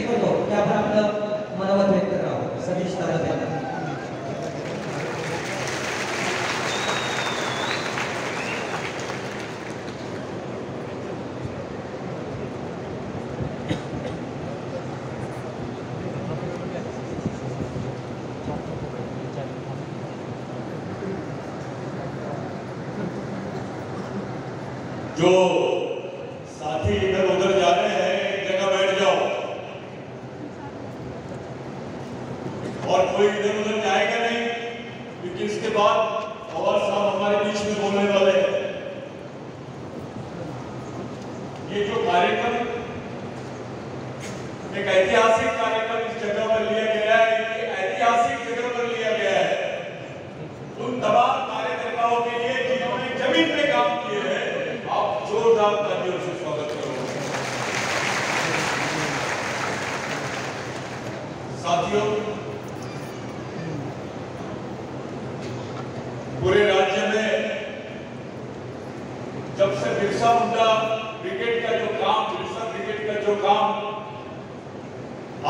करतो की आपण आपलं मनोमत व्यक्त करावं. सतीश दादा जो साथी इधर उधर जा रहे हैं एक जगह बैठ जाओ और कोई इधर उधर जाएगा नहीं, क्योंकि इसके बाद पवार साहब हमारे बीच में बोलने वाले हैं. ये जो कार्यक्रम एक ऐतिहासिक कार्यक्रम इस जगह पर लिया गया है, ऐतिहासिक जगह पर लिया गया है उन तमाम कार्यकर्ताओं के लिए जिन्होंने जमीन पे काम किए हैं. आप जोरदार तालियों से स्वागत करो. साथियों, पूरे राज्य में जब से बिरसा मुंडा ब्रिगेड का जो काम, बिरसा ब्रिगेड का जो काम,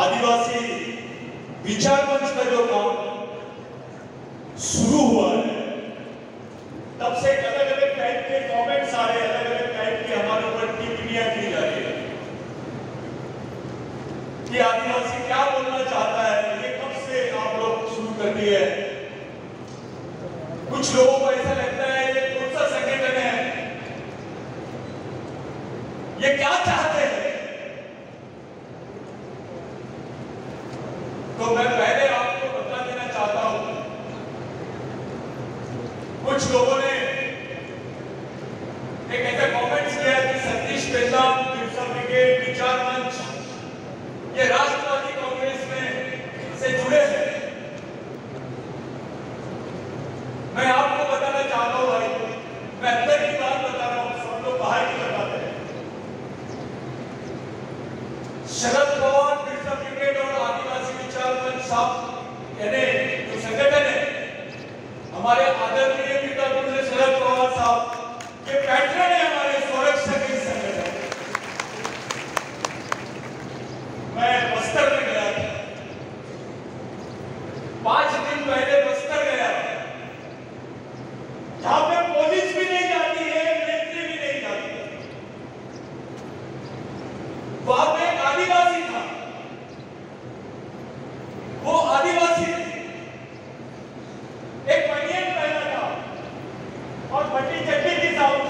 आदिवासी विचार मंच का जो काम शुरू हुआ है, तब से अलग अलग टाइप के कमेंट्स आ रहे हैं, अलग अलग टाइप की हमारे ऊपर टिप्पणियां की जा रही है कि आदिवासी क्या बोलना चाहता है. ये कब से आप लोग शुरू कर दिए है? कुछ लोगों को ऐसा लगता है ये कौन सा संगठन है, ये क्या चाहते हैं. तो मैं पहले आपको बता देना चाहता हूं, कुछ लोगों ने एक ऐसा कमेंट्स किया कि सतीश पेंदाम, बिरसा ब्रिगेड, विचार मंच ये राष्ट्रवादी कांग्रेस में से जुड़े हैं. मैं आपको बताना चाहता हूं भाई, मैं अंदर की बात बता रहा हूं, सब लोग बाहर की बताते हैं. शरद पवार, बिरसा ब्रिगेड और आदिवासी विचार मंच साहब यानी जो संगठन है, हमारे आदरणीय पिता पूज्य शरद पवार साहब के पैटर्न है, हमारे संरक्षक के संगठन. मैं बस्तर में गया था 5 दिन पहले. बस्तर गया जहां पे पुलिस भी नहीं जाती है, मिलिट्री भी नहीं जाती है. वहां पे एक आदिवासी था, वो आदिवासी एक बनियान पहना था और फटी चड्डी थी साहब.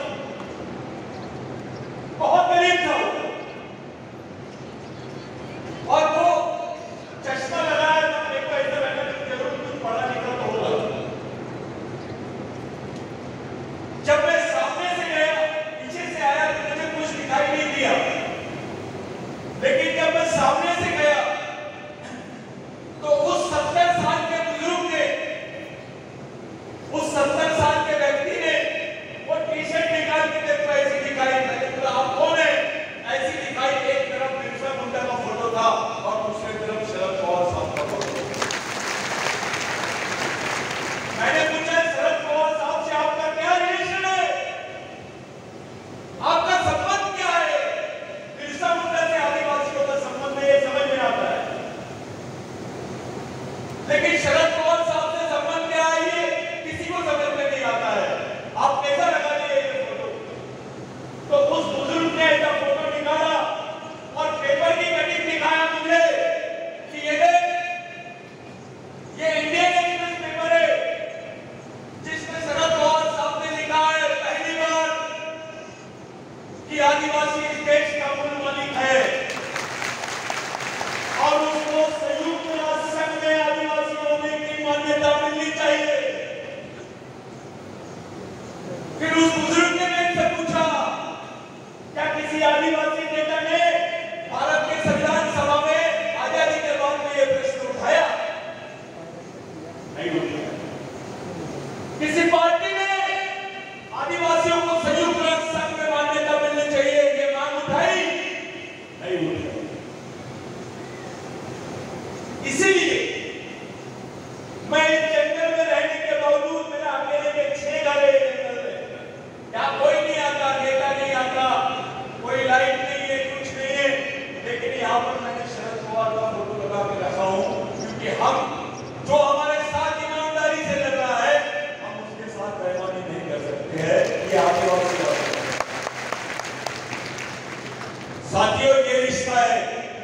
साथियों, ये रिश्ता है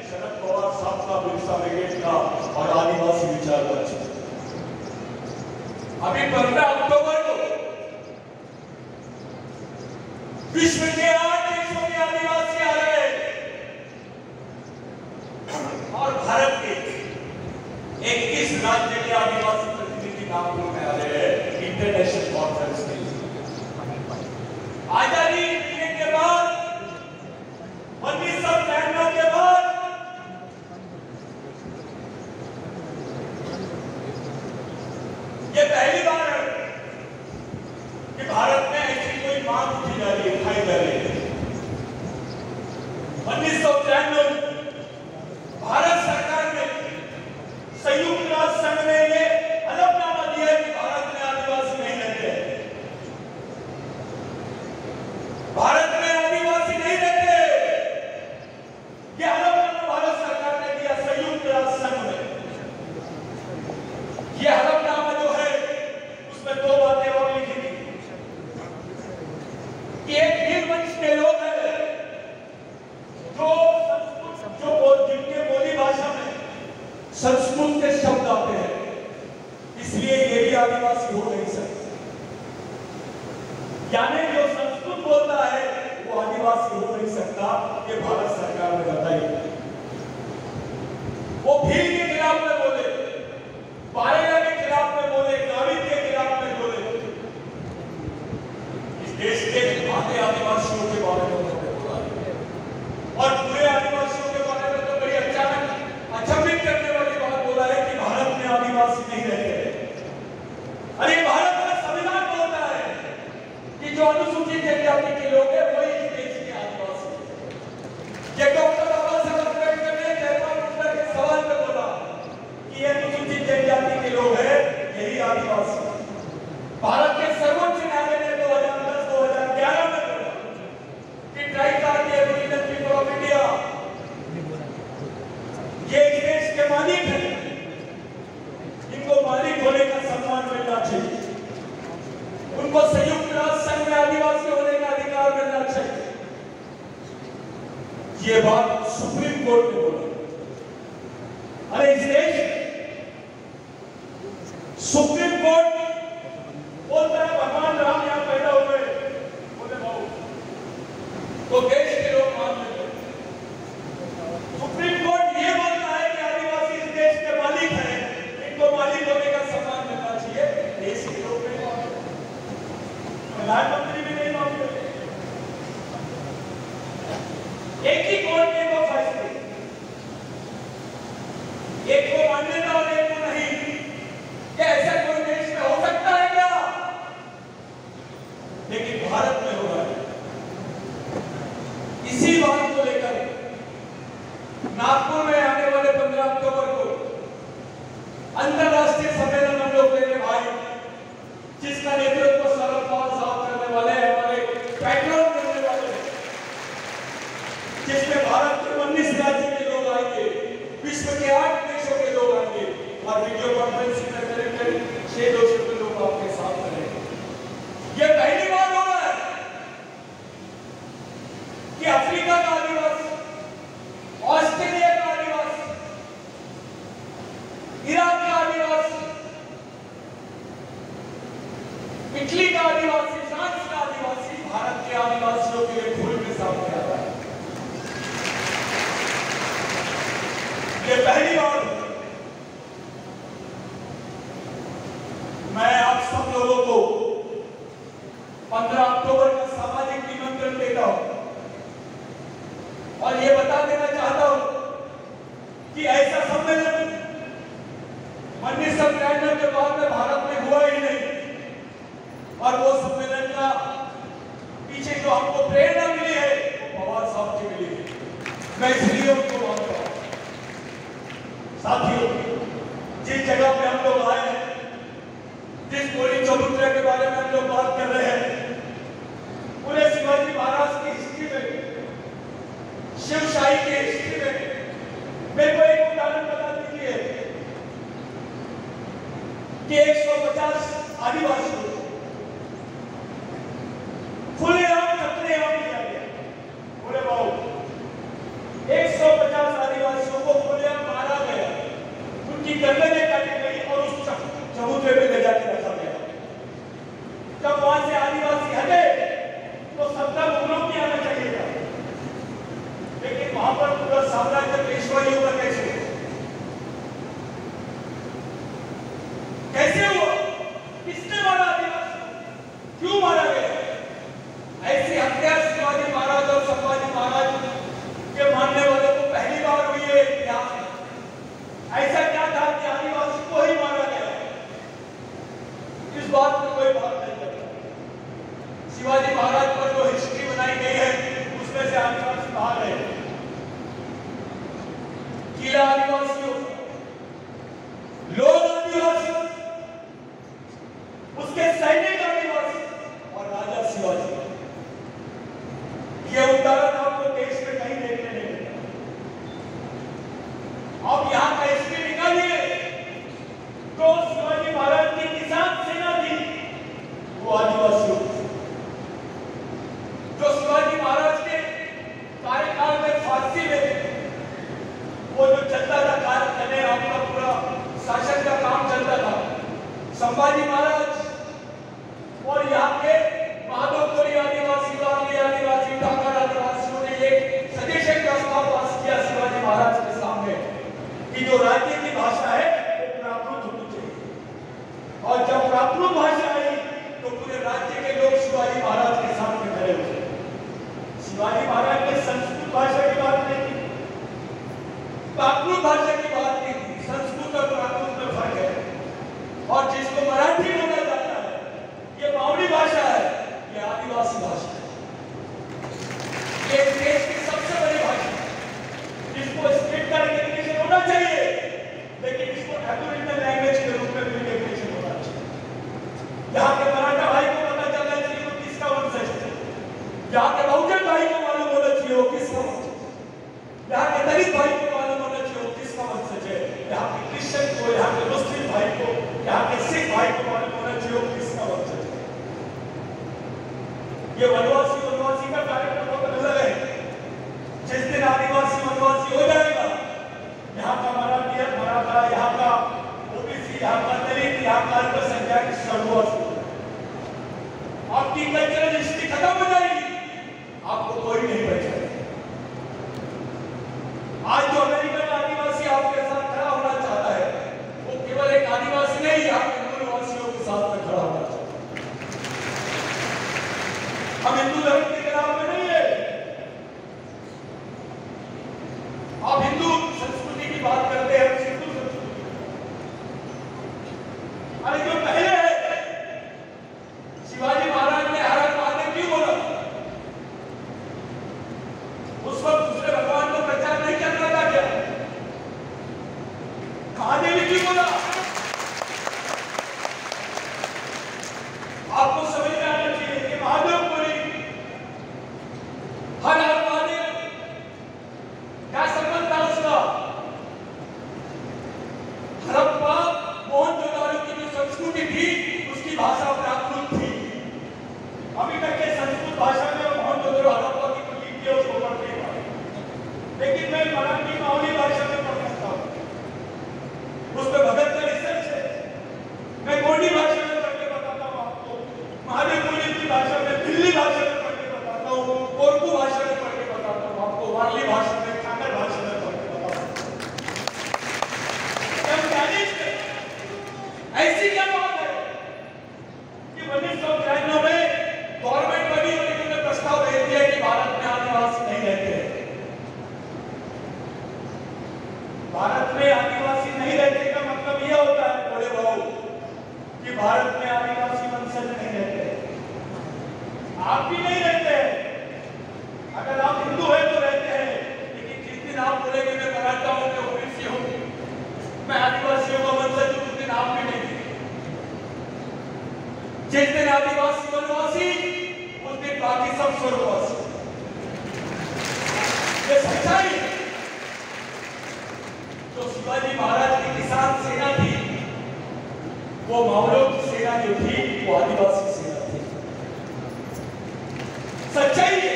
शरद पवार साहब का, बिरसा ब्रिगेड का और आदिवासी विचार मंच। अभी 15 अक्टूबर को विश्व के 8 देशों के आदिवासी आ रहे हैं और भारत के 21 राज्य के आदिवासी प्रतिनिधि नागपुर में आ रहे हैं इंटरनेशनल कॉन्फ्रेंस के लिए। आजादी मिलने के बाद 1993 के बाद ये पहली बार है कि भारत में ऐसी कोई मांग उठाई जा रही है। 1993 भारत सरकार ने संयुक्त राष्ट्र संघ में ये हलफनामा दिया कि भारत में आदिवासी नहीं रहते हैं, भारत में आदिवासी नहीं रहते। ये हलफनामा भारत सरकार ने दिया संयुक्त राष्ट्र संघ में। ये हलफनामा जो है उसमें 2 बातें और लिखी थी कि एक नीलवंश के लोग हैं जिनके बोली भाषा में संस्कृत के शब्द आते हैं, इसलिए ये भी आदिवासी हो नहीं सकते। यानी जो संस्कृत बोलता है वो आदिवासी हो नहीं सकता। ये भारत सरकार ने बताई। वो भील के खिलाफ में बोले, पारेला के खिलाफ में बोले, गावित के खिलाफ में बोले। इस देश के आधे आदिवासियों के बारे में उन्होंने बोला और पूरे आदिवासियों के बारे में तो बड़ी अचानक अचंभित करने वाली बात बोला है कि भारत में आदिवासी नहीं रहते। अरे भारत का संविधान बोलता है कि जो अनुसूचित जनजाति के लोग हैं वही इस देश के आदिवासी हैं। ये डॉक्टर बाबा साहब अम्बेडकर ने जयपाल मुंडा के सवाल पे बोला कि ये अनुसूचित जनजाति के लोग हैं, यही आदिवासी। भारत के सर्वोच्च न्यायालय ने 2010-2011 में बोला कि tribe are the original people of India, ये इस देश के मालिक हैं, इनको मालिक होने का सम्मान मिलना चाहिए, उनको संयुक्त राष्ट्र संघ में आदिवासी होने का अधिकार मिलना चाहिए। ये बात सुप्रीम कोर्ट ने बोली। अरे इस देश सुप्रीम कोर्ट बोलता है भगवान राम यहाँ पैदा हुए, बोले बाबू तो देश के लोग मान लेते। सुप्रीम कोर्ट ये बोलता है कि आदिवासी इस देश के मालिक हैं, इनको मालिक होने का सम्मान मिलना चाहिए, देश के लोग नहीं मानते, प्रधानमंत्री भी नहीं मानते। एक ही कोर्ट ने 2 फैसले, एक को मान्यता और एक को नहीं। क्या ऐसा कोई देश में हो सकता है क्या? लेकिन भारत में हो रहा है। इसी बात को लेकर नागपुर में आने वाले 15 अक्टूबर को अंतरराष्ट्रीय सम्मेलन हम लोग लेने भाई, जिसका नेतृत्व शरद पवार साहब करने वाले हैं, हमारे बैकग्राउंड करने वाले हैं, जिसमें भारत के 19 राज्य के लोग आएंगे, विश्व के 8 देशों के लोग आएंगे और वीडियो कॉन्फ्रेंसिंग में करीब 600 के लोग आपके साथ रहेंगे। ये पहली बार हो रहा है कि अफ्रीका का आदिवासी, ऑस्ट्रेलिया का आदिवासी, इराक का आदिवासी, इटली का आदिवासी, फ्रांस का आदिवासी भारत के आदिवासियों के लिए खुल के सामने आ रहा है। ये पहली बार मैं आप सब लोगों को 15 अक्टूबर का सामाजिक निमंत्रण देता हूं और ये बता देना चाहता हूं कि ऐसा सम्मेलन 1993 के बाद में भारत में हुआ ही नहीं। और वो सम्मेलन का पीछे जो हमको प्रेरणा मिली है वो पवार साहब की मिली है। मैं इसलिए उनको मानता हूं। साथियों, जिस जगह पे हम लोग आए हैं, जिस पूरी चबूतरे के बारे में हम लोग बात कर रहे हैं, पूरे शिवाजी महाराज की हिस्ट्री में, शिवशाही की हिस्ट्री में मेरे को एक उदाहरण बता दीजिए कि 150 आदिवासी खुलेआम कत्लेआम किया गया। बोले बाबू उनकी गर्दनें काटी गई और उस चबूतरे पे ले जाके रखा गया। जब वहां से आदिवासी हटे तो सत्ता मुगलों की आना चाहिए था, लेकिन वहां पर पूरा साम्राज्य पेशवाइयों का कैसे हुआ? किसने मारा आदिवासी? क्यों मारा गया? ऐसी हत्या शिवाजी महाराज और संभाजी महाराज के मानने वालों को पहली बार हुई है इतिहास में। ऐसा क्या था कि आदिवासी को ही मारा गया? इस बात में कोई बात नहीं करता। शिवाजी महाराज पर जो हिस्ट्री बनाई गई है उसमें से आदिवासी बाहर है। किला आदिवासियों, लोग आदिवासी, उसके सैनिक आदिवासी और राजा शिवाजी। यह उदाहरण आपको देश में कहीं देखने नहीं मिलता। अब यहां का हिस्ट्री निकालिए तो शिवाजी महाराज की किसान सेना थी वो आदिवासियों, जो शिवाजी महाराज के कार्यकाल में फारसी में वो जो चलता था कार्य आपका पूरा शासन का काम चलता था। संभाजी महाराज और यहाँ के माधवपुरी आदिवासी, वाली आदिवासी, ढाकर आदिवासियों ने एक सजेशन प्रस्ताव पास किया शिवाजी महाराज के सामने कि जो राज्य की भाषा है वो प्राकृत होनी चाहिए, और जब प्राकृत भाषा आई तो पूरे राज्य के लोग शिवाजी महाराज के सामने खड़े हुए। शिवाजी महाराज ने संस्कृत भाषा की बात नहीं की, प्राकृत भाषा की बात की थी। संस्कृत और प्राकृत में फर्क है, और जिसको मराठी बोला जाता है ये मावली भाषा है, ये आदिवासी भाषा है। ये देश की सबसे बड़ी भाषा है जिसको स्टेट का रिकॉग्निशन होना चाहिए, लेकिन इसको एबोरिजिनल लैंग्वेज के रूप में भी रिकॉग्निशन होना चाहिए। यहाँ के मराठा भाई को पता चलना चाहिए वो किसका वंशज है, यहाँ के बहुजन भाई को मालूम होना चाहिए वो किसका वंशज है, यहाँ के दलित भाई को मालूम होना चाहिए वो किसका वंशज है, यहाँ के क्रिश्चियन को, यहाँ के मुस्लिम भाई को, यहाँ के सिख भाई को मालूम होना चाहिए वो किसका वंशज है। ये वनवासी का कार्यक्रम बहुत अलग है। जिस दिन आदिवासी वनवासी हो जाएगा, यहाँ का मराठा, यहाँ का ओबीसी, यहाँ का दलित, यहाँ का अल्पसंख्यक सर्ववासी, आपकी कल्चरल हिस्ट्री खत्म हो जाएगी, आपको कोई नहीं बचाएगा। आज जो अमेरिकन आदिवासी आपके साथ खड़ा होना चाहता है वो केवल एक आदिवासी नहीं, यहाँ के मूलवासियों के साथ में खड़ा होना चाहता है। हम हिंदू धर्म के खिलाफ में नहीं है। आप हिंदू संस्कृति की बात करते हैं, हिंदू संस्कृति, अरे जो पहले है शिवाजी महाराज ने हर हर महादेव क्यों बोला? उस वक्त दूसरे भगवान को प्रचार नहीं चल रहा था क्या? महादेव क्यों बोला? आपको समझ में आना चाहिए कि महादेव बोली हर हर महादेव, क्या संबंध था उसका? हड़प्पा मोहनजोदाड़ो की जो संस्कृति थी उसकी भाषा प्राकृत थी। अभी तक के संस्कृत भाषा में मोहनजोदाड़ो हड़प्पा की जो लिपि है उसको पढ़ नहीं पाए, लेकिन मैं मराठी मावली भाषा में पढ़ सकता हूँ, उसमें भगत का रिसर्च है। मैं गोंडी भाषा में पढ़ के बताता हूँ आपको, महादेवपुरी की भाषा में, दिल्ली भाषा में पढ़ के बताता हूँ, कोरकू भाषा में पढ़ के बताता हूँ आपको, वारली भाषा में, खाकर भाषा में पढ़ के बताता हूँ। ऐसी क्या बात है कि 1993 में गवर्नमेंट बनी और इन्होंने प्रस्ताव भेज दिया कि भारत में आदिवासी नहीं रहते हैं। भारत में आदिवासी नहीं रहने का मतलब यह होता है बड़े भाऊ कि भारत में आदिवासी वंशज नहीं रहते। आप भी नहीं रहते हैं। अगर आप हिंदू हैं तो रहते हैं, लेकिन जिस दिन आप बोलेंगे मैं मराठा हूं, मैं ओबीसी हूं, मैं आदिवासियों का वंशज हूं, उस दिन आप भी नहीं। जिस दिन आदिवासी वनवासी, उस दिन बाकी सब स्वर्गवासी। ये सच्चाई है। जो शिवाजी महाराज की किसान सेना थी वो मावलों की सेना जो थी वो आदिवासी सेना थी। सच्चाई है।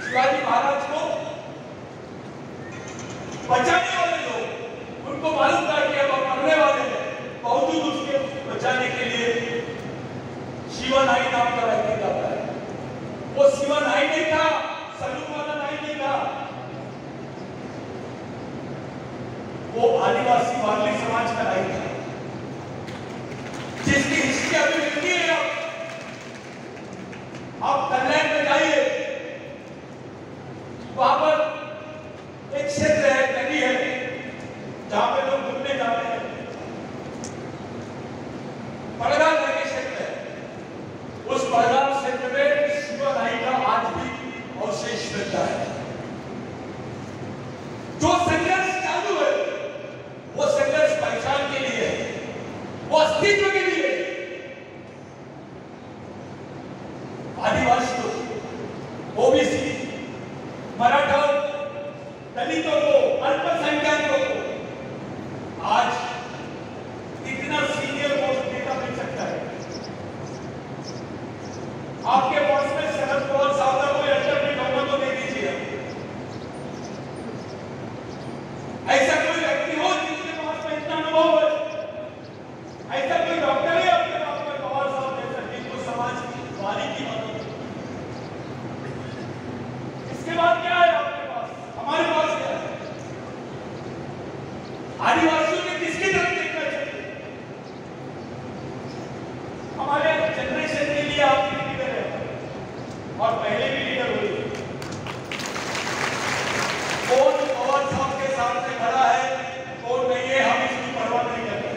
शिवाजी महाराज को बचाने वाले लोग, उनको मालूम वो आदिवासी वारली समाज का राइट था, जिसकी हिस्ट्री अभी मिलती है। आप कल्याण में जाइए, वहां पर एक क्षेत्र है, नदी है, जहां पे लोग घूमने जाते हैं। बड़गांव करके क्षेत्र है। उस बड़गांव क्षेत्र में शिवराई का आज भी अवशेष मिलता है। जो संघर्ष चालू है, वो संघर्ष पहचान के लिए है, वो अस्तित्व के लिए है। आदिवासियों, ओबीसी, मराठाओं, दलितों को, अल्पसंख्यकों को आज इतना सीनियर पोस्ट नेता मिल सकता है। आपके पास में शरद पवार साहब का कोई अल्टरनेटिव होगा तो दे दीजिए। ऐसा कोई व्यक्ति हो जिसके पास में इतना अनुभव है, ऐसा कोई डॉक्टर है आपके पास में पवार साहब जैसा, जिनको समाज की वाणी की मदद। इसके बाद क्या है आपके पास? हमारे पास क्या है? आदिवासियों ने किसकी तरफ देखना चाहिए? हमारे जनरेशन के लिए आप लीडर है और पहले भी लीडर हुए। कौन पवार साहब के सामने खड़ा है, कौन नहीं है, हम इसकी परवाह नहीं करते।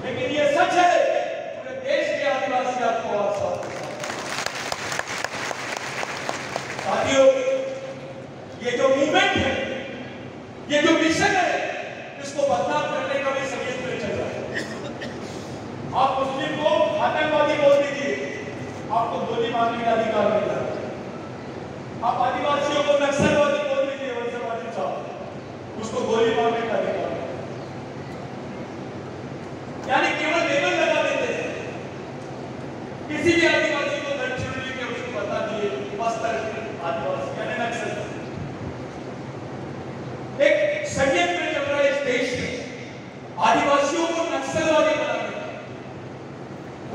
लेकिन ये सच है, पूरे देश के आदिवासी आज पवार साहब के साथ। साथियों, ये जो मूवमेंट है, ये जो मिशन है, इसको बदनाम करने का भी षड्यंत्र चल रहा है। आप मुस्लिम को आतंकवादी बोल दीजिए, आपको गोली मारने का अधिकार मिला है। आप आदिवासियों को नक्सलवादी बोल दीजिए, वंशवादी साहब, उसको गोली मारने का अधिकार है। यानी केवल लेबल लगा देते हैं। किसी भी आदिवासी को गढ़चिरौली के उसको बता दिए बस्तर आदिवासी यानी नक्सल। एक षड्यंत्र चल रहा है इस देश में आदिवासियों को नक्सलवादी बनाने का।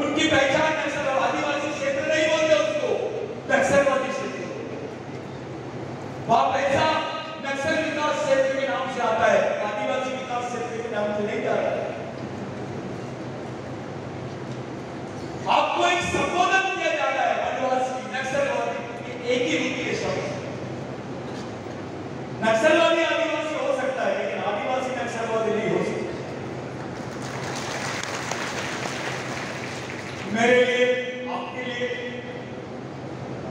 उनकी पहचान नक्सल, आदिवासी क्षेत्र नहीं बोलते उसको, नक्सलवादी क्षेत्र। वहां पैसा नक्सल विकास क्षेत्र के नाम से आता है, आदिवासी विकास क्षेत्र के नाम से नहीं आता है। आपको एक संबोधन किया जा रहा है आदिवासी नक्सलवादी, एक ही रूप के शब्द। नक्सलवादी आदिवासी हो सकता है, लेकिन आदिवासी नक्सलवादी नहीं हो सकता। मेरे लिए, आपके लिए,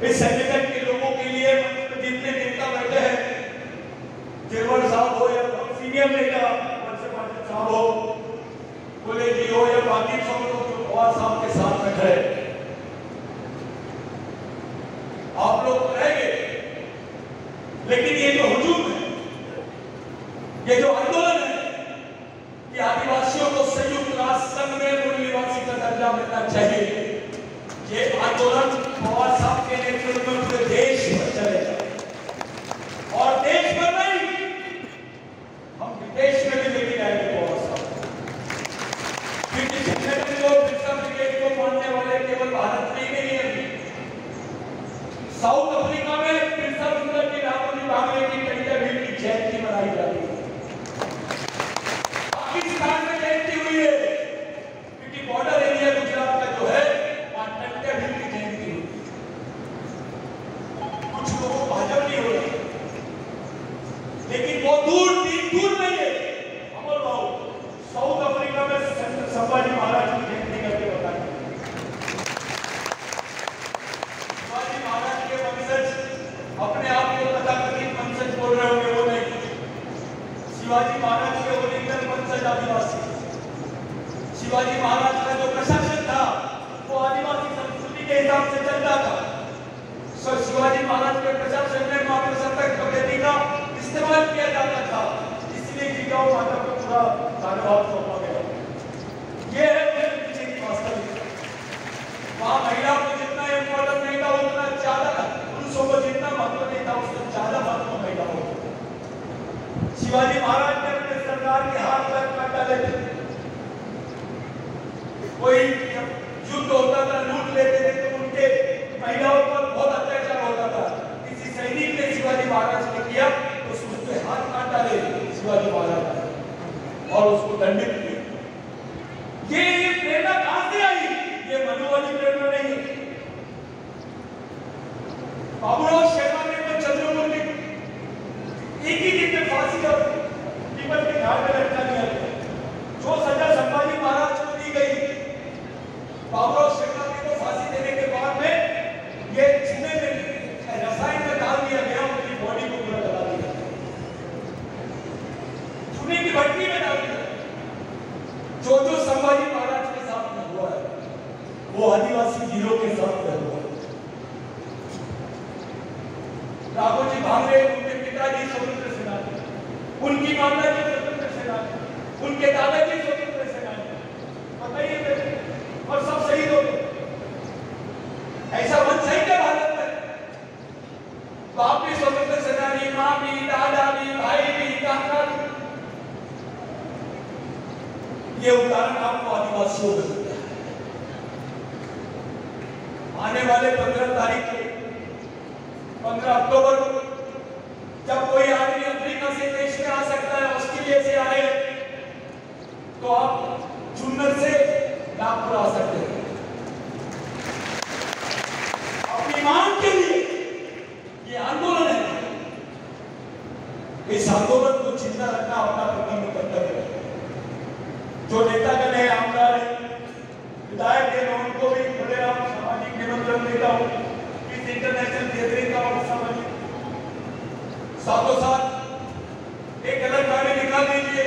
इस संगठन के लोगों के लिए, जितने नेता बैठे हैं, केवल साहब हो या सीनियर नेता वंशवादी साहब हो, बोले जी हो या बाकी सब लोग जो पवार साहब के साथ बैठे हैं, आप लोग रहेंगे। लेकिन ये जो हुजूम है, ये जो आंदोलन है कि आदिवासियों को संयुक्त राष्ट्र संघ में मूल निवासी का दर्जा मिलना चाहिए, ये आंदोलन पवार साहब के नेतृत्व में पूरे देश में चलेगा। और देश में नहीं, हम विदेश में भी लेके जाएंगे पवार साहब। क्योंकि संगठन को, बिरसा ब्रिगेड को मानने वाले केवल भारत में ही नहीं है। साउथ अफ्रीका में बिरसा मुंडा की रामोजी भांगरे की कंटेभील की जयंती मनाई जा रही है। पाकिस्तान में जयंती हुई है, क्योंकि बॉर्डर एरिया गुजरात का जो है, वहां कंटेभील की जयंती हुई। कुछ लोगों को भाजपा नहीं हो रही, लेकिन वो दूर नहीं है। अमर बाबू साउथ अफ्रीका में संभाजी महाराज की जयंती करके बताएंगे। शिवाजी महाराज के वंशज अपने आप को तथाकथित वंशज बोल रहे होंगे, वो नहीं। शिवाजी महाराज के ओरिजिनल वंशज आदिवासी। शिवाजी महाराज का जो प्रशासन था, वो आदिवासी संस्कृति के हिसाब से चलता था। शिवाजी महाराज के प्रशासन में मातृसत्ता पद्धति का इस्तेमाल किया जाता था, इसलिए जिजाऊ माता को पूरा कार्यभार सौंपा गया। ये है पीछे की वास्तविकता। वहां महिलाओं को जितना इम्पोर्टेंट नहीं था, उतना ज्यादा पुरुषों को जितना महत्व नहीं था, उससे ज्यादा महत्व महिलाओं को। शिवाजी महाराज ने अपने सरदार के हाथ तक काट डाले थे। कोई युद्ध होता था, लूट लेते थे, तो उनके महिलाओं पर बहुत अत्याचार होता था। किसी सैनिक ने शिवाजी महाराज ने किया तो उसके हाथ काट डाले शिवाजी महाराज। एक ही दिन में फांसी और पीपल के झाड़ में लटका दिया गया। जो सजा संभाजी महाराज को दी गई, बाबूराव शेखावत को फांसी देने के बाद में ये चूने में रसायन में डाल दिया गया, उनकी बॉडी को पूरा जला दिया, चूने की भट्टी में डाल दिया। जो संभाजी महाराज के साथ में हुआ है वो आदिवासी हीरो के साथ में हुआ है। राघोजी भांगरे उनके पिताजी स्वतंत्र सेनानी, उनकी माता जी स्वतंत्र सेनानी, उनके दादाजी स्वतंत्र सेनानी, बताइए, और सब शहीद हो गए। ऐसा वंश है क्या भारत में? बाप भी स्वतंत्र सेनानी, माँ भी, दादा भी, भाई भी, काका भी। ये उदाहरण आपको आदिवासियों में मिलता है। आने वाले 15 तारीख को, 15 अक्टूबर को, जब कोई आदमी अफ्रीका से देश में आ सकता है, ऑस्ट्रेलिया से आए, तो आप जुन्नर से नागपुर आ सकते हैं अपनी मांग के लिए। ये आंदोलन है, इस आंदोलन को जिंदा रखना अपना प्रथम कर्तव्य है। जो नेतागण है, आमदार है, विधायक है, मैं उनको भी खुलेआम सामाजिक निमंत्रण देता हूँ इस इंटरनेशनल गैदरिंग का हिस्सा बनिए। साथों साथ एक अलग गाने निकाल दीजिए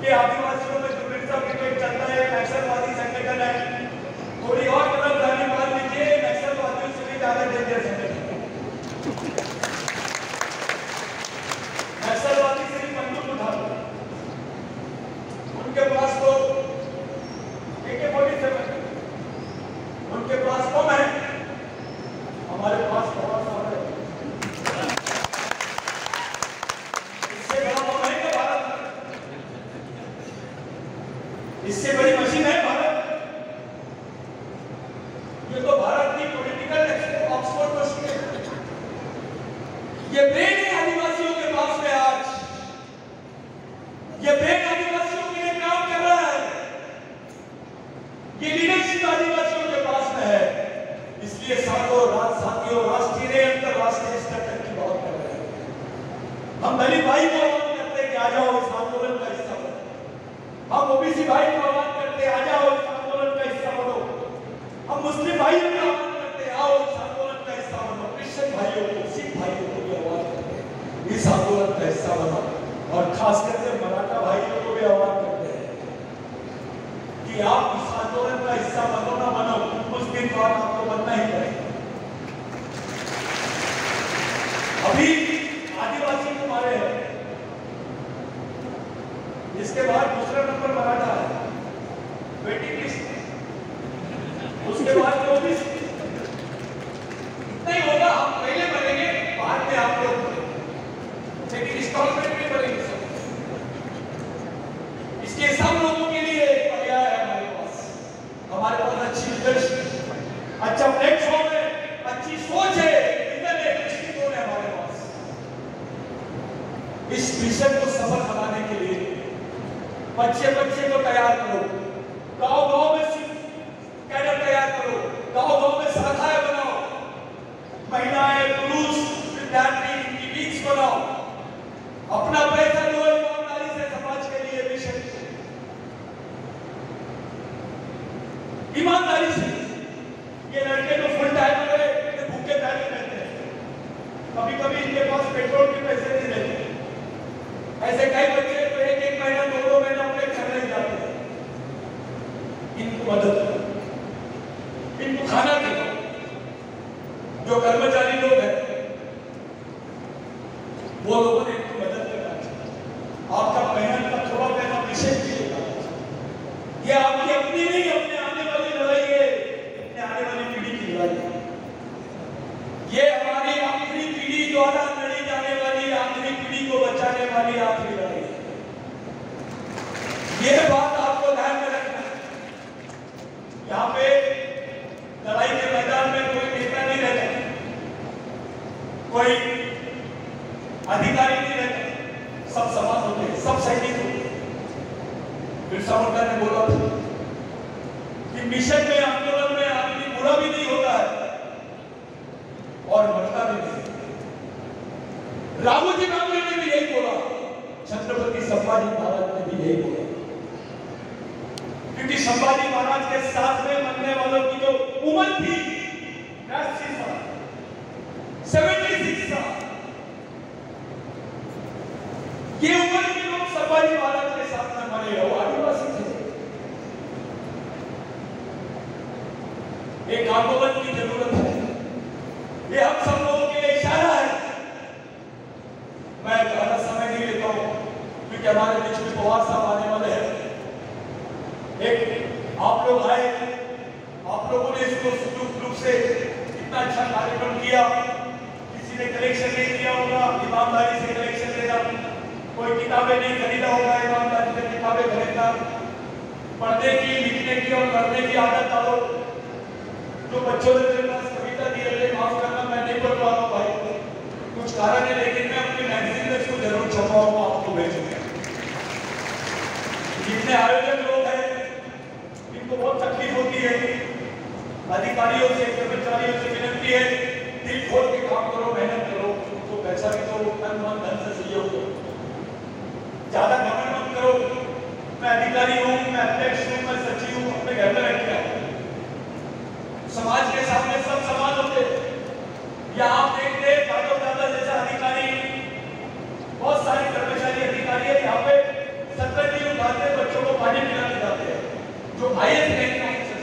कि आदिवासियों में जो बिरसा क्रिकेट चलता है, नक्सलवादी संगठन है, थोड़ी और अलग गाने निकाल दीजिए, नक्सलवादियों से भी ज्यादा डेंजर संगठन है। नक्सलवादी से भी बंदूक उठा लो, उनके पास तो AK-47, उनके पास कम है, हमारे पास बहुत सारा है। इससे बड़ा बम है क्या भारत में? इससे बड़ी मशीन है भारत? ये तो भारत की पॉलिटिकल ऑक्सफोर्ड मशीन है। ये ब्रेन है आदिवासियों के पास में आज, ये ब्रेन आदिवासियों के लिए काम कर रहा है, ये लीडरशिप आदिवासियों के पास में है। इसलिए साथियों, राष्ट्रीय अंतरराष्ट्रीय स्तर तक की बात कर रहे हैं। हम दलित भाई को आह्वान करते हैं कि आ जाओ इस आंदोलन का हिस्सा बनो। हम ओबीसी भाई को आह्वान करते हैं, आ जाओ इस आंदोलन का हिस्सा बनो। हम मुस्लिम भाइयों को आह्वान करते हैं, आओ इस आंदोलन का हिस्सा बनो। क्रिश्चियन भाइयों को, सिख भाइयों को भी आह्वान करते हैं, इस आंदोलन का हिस्सा बनो। और खास करके मराठा भाइयों को भी आह्वान करते हैं कि आप इस आंदोलन का हिस्सा बनो ना बनो, उस दिन बाद आपको बनना ही पड़ेगा। अभी आदिवासी को मारे हैं, इसके बाद दूसरा नंबर मराठा है, वेटिंग लिस्ट, उसके बाद जो भी इतना ही होगा। हम पहले मरेंगे, बाद में आप लोग मरेंगे, लेकिन इंस्टॉलमेंट में मरेंगे सब। इसके सब लोगों के लिए पर्याय है हमारे पास अच्छी लीडरशिप, अच्छा प्लेटफॉर्म है, अच्छी सोच है, विजन है, दृष्टिकोण है हमारे पास। इस मिशन को सफल बनाने के लिए बच्चे को तैयार करो, गांव में कैडर तैयार करो, गांव में शाखाएं बनाओ, महिलाएं, पुरुष, विद्यार्थी, इनकी विंग्स बनाओ, अपना पैसा लो ईमानदारी से समाज के लिए मिशन, ईमानदारी से। ये लड़के जो फुल टाइम में भूखे प्यासे रहते हैं, कभी इनके पास पेट्रोल के पैसे नहीं रहते। ऐसे कई बच्चे तो एक महीना 2 महीना अपने घर नहीं जाते हैं। इनको मदद करो, इनको खाना खिलाओ। जो कर्मचारी लोग हैं वो लोगों ने इनको मदद करना चाहिए। आपका मेहनत का थोड़ा पैसा विशेष मिलेगा। ये आपकी अपनी नहीं, अपने आने वाली लड़ाई है, अपने आने वाली पीढ़ी की लड़ाई है। ये हमारी आखिरी पीढ़ी द्वारा लड़ी जाने वाली, आखिरी पीढ़ी को बचाने वाली आखिरी लड़ाई है। ये बात आपको ध्यान में रखना है। यहाँ पे लड़ाई के मैदान में कोई नेता नहीं रहता, कोई अधिकारी नहीं रहता, सब समान होते हैं, सब सैनिक होते हैं। बिरसा मुंडा ने बोला था कि मिशन में, आंदोलन में आदमी बुरा भी नहीं होता है और मरता भी नहीं। राघोजी भांगरे ने भी यही बोला, छत्रपति संभाजी महाराज ने भी यही बोला, क्योंकि संभाजी महाराज के साथ में मरने वालों की जो उम्र थी 86 साल, 76 साल, ये उम्र के लोग संभाजी महाराज के साथ में मरे हो, आदिवासी थे। एक आंदोलन की जरूरत है, ये हम सब लोगों के लिए इशारा है। मैं ज्यादा समय नहीं लेता हूं क्योंकि हमारे बीच में पवार साहब आने वाले हैं। एक आप लोग आए, आप लोगों ने इसको सुचारू रूप से इतना अच्छा कार्यक्रम किया, किसी ने कलेक्शन नहीं किया होगा, ईमानदारी से कलेक्शन लेगा, कोई किताबें नहीं खरीदा होगा, ईमानदारी से किताबें खरीदा, पढ़ने की, लिखने की और करने की आदत डालो। जो बच्चों ने मेरे पास कविता दी है, माफ करना मैं नहीं पढ़ पा रहा हूँ भाई, कुछ कारण है, लेकिन मैं अपनी मैगजीन में इसको जरूर छपाऊंगा, आपको भेजूंगा। जितने आयोजक लोग हैं इनको बहुत तकलीफ होती है, अधिकारियों से, कर्मचारियों से विनती है, दिल खोल के काम करो, मेहनत करो, तो पैसा भी तो तन मन धन से चाहिए होगा, ज्यादा घमंड मत करो। मैं अधिकारी हूँ, मैं अध्यक्ष हूँ, मैं सचिव हूँ, अपने घर में रख के समाज के सामने सब समान होते। या आप देखते हैं दादा दादा जैसा अधिकारी, बहुत सारे कर्मचारी अधिकारी है यहाँ पे 17 दिन उठाते बच्चों को पानी पिलाने जाते हैं, जो IAS रैंक ऑफिसर।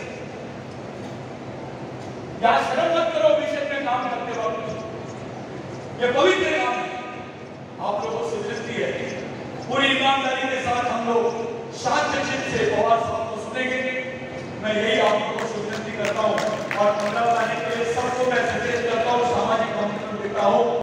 या शर्म मत करो मिशन में काम करते वक्त, ये पवित्र काम है, आप लोगों से विनती है, पूरी ईमानदारी के साथ हम लोग शांत चित्त से पवार साहब को सुनेंगे। मैं यही आप लोगों से विनती करता हूँ और 15 तारीख के लिए सबको मैं सचेत करता हूँ, सामाजिक कमिटमेंट देता हूँ।